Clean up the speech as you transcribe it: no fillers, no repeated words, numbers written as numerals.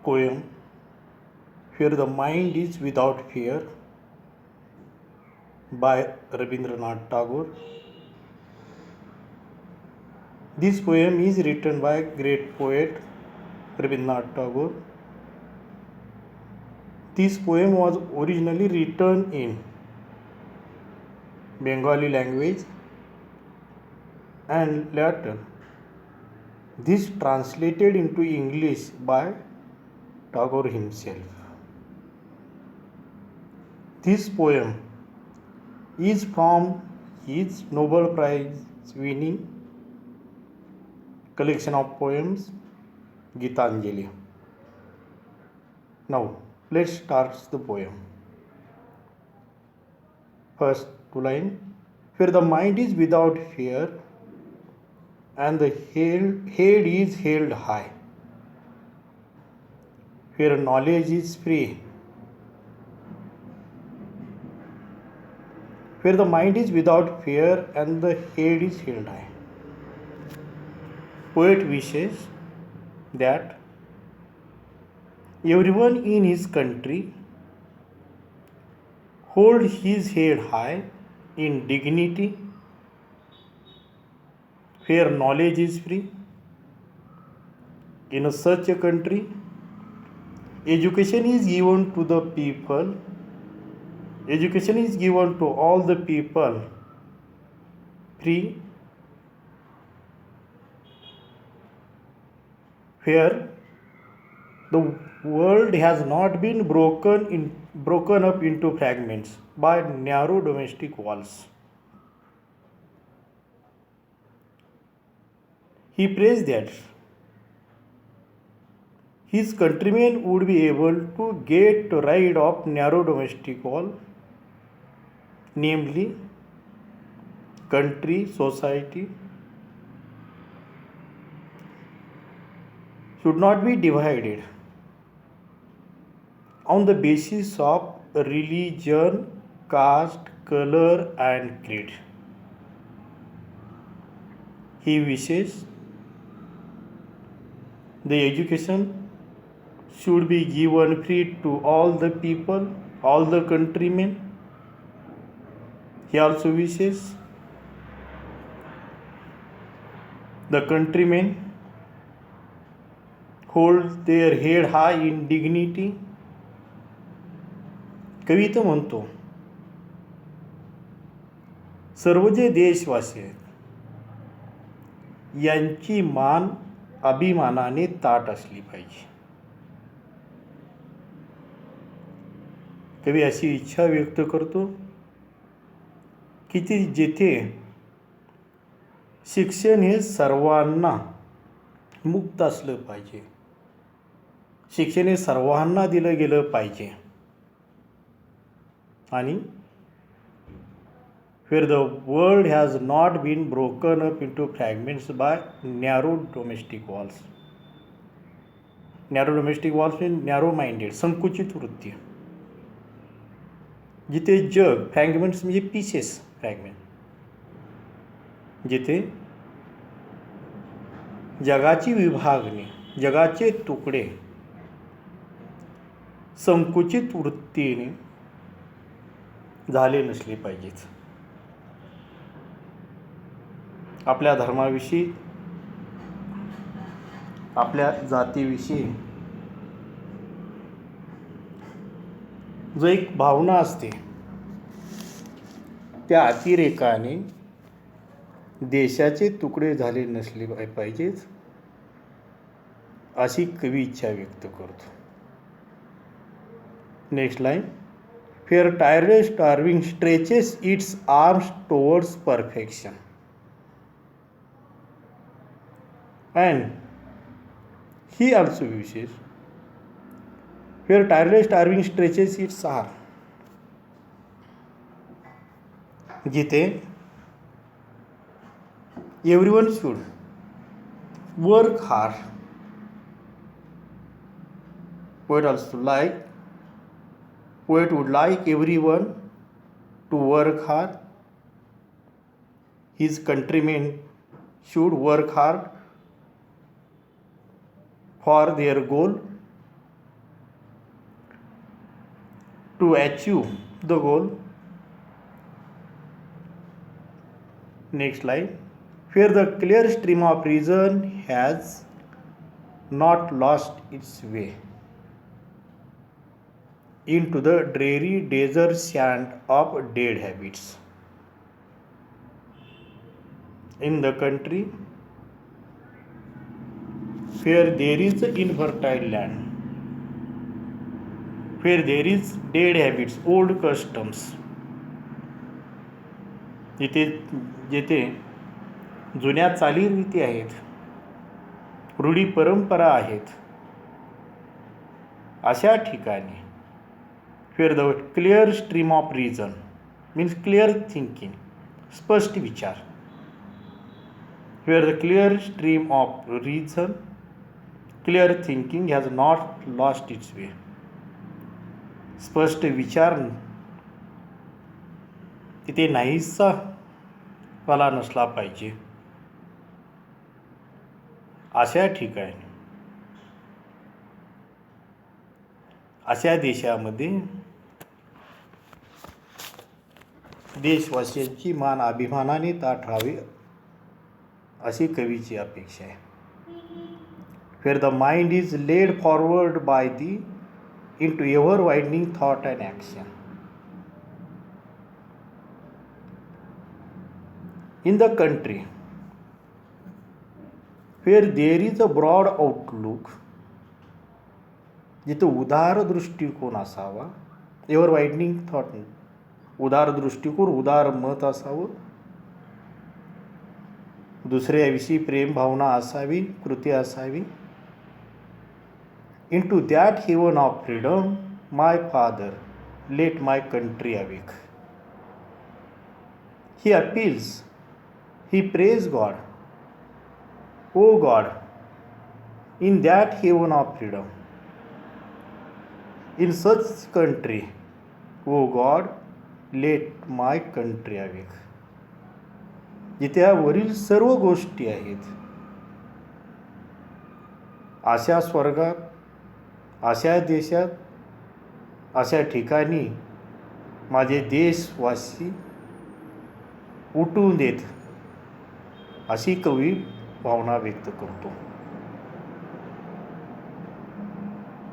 poem Where the Mind is Without Fear by Rabindranath Tagore. This poem is written by great poet Rabindranath Tagore. This poem was originally written in Bengali language and later this translated into English by Tagore himself. This poem is from his Nobel Prize winning collection of poems Gitanjali. Now let's start the poem. First two lines. Where the mind is without fear and the head is held high, where knowledge is free, where the mind is without fear and the head is held high. Poet wishes that everyone in his country hold his head high in dignity, where knowledge is free. In such a country, education is given to the people. Education is given to all the people free, where the world has not been broken up into fragments by narrow domestic walls. He prays that his countrymen would be able to get rid of narrow domestic wall, namely country, society should not be divided on the basis of religion, caste, color, and creed. He wishes the education should be given free to all the people, all the countrymen. He also wishes the countrymen hold their head high in dignity. कवी तर म्हणतो, सर्व जे देशवासी आहेत यांची मान अभिमानाने ताठ असली पाहिजे. कवी अशी इच्छा व्यक्त करतो की ते जेथे शिक्षण हे सर्वांना मुक्त असलं पाहिजे, शिक्षण हे सर्वांना दिलं गेलं पाहिजे आणि where the world has not been broken up into fragments by narrow domestic walls. Narrow domestic walls mean narrow minded, संकुचित वृत्ती. जिथे जग, फ्रॅगमेंट्स म्हणजे पीसेस, फ्रॅगमेंट, जिथे जगाची विभागणी, जगाचे तुकडे संकुचित वृत्तीने झाले नसले पाहिजेत. आपल्या धर्माविषयी, आपल्या जातीविषयी जो एक भावना असते त्या अतिरेकाने देशाचे तुकडे झाले नसले पाहिजेत अशी कवी इच्छा व्यक्त करतो. Next line. Where tireless starving stretches its arms towards perfection, and he also wishes where tireless starving stretches its arm, जिथे everyone should work hard. Poet would like everyone to work hard. His countrymen should work hard for their goal. to achieve the goal. Next line, where the clear stream of reason has not lost its way into the dreary desert sand of dead habits. In the country where there is infertile land, where there is dead habits, old customs, जेथे जुन्या चालीरीती आहेत, रूढी परंपरा आहेत, अशा ठिकाणी where the clear stream of reason means clear thinking, स्पष्ट विचार, where the clear stream of reason, clear thinking has not lost its way, स्पष्ट विचार तिथे नाहीसा वाला नसला पाहिजे, अशा ठिकाणी अशा देशामध्ये देशवासियांची मान अभिमानाने ताठ राहावी अशी कवीची अपेक्षा आहे. where the mind is led forward by the into ever widening thought and action. In the country where there is a broad outlook, जिथे उदार दृष्टिकोन असावा, एव्हर वाईडनिंग थॉट, उदार दृष्टिकोन, उदार मत असावं, दुसऱ्याविषयी प्रेम भावना असावी, कृती असावी. Into that heaven of freedom my father let my country awake. He appeals, he prays God, O God, in that heaven of freedom, in such country, O God, let my country awake. जिथे वरील सर्व गोष्टी आहेत, अशा स्वर्गात, अशा देशात, अशा ठिकाणी माझे देशवासी उठून देत, अशी कवी भावना व्यक्त करतो.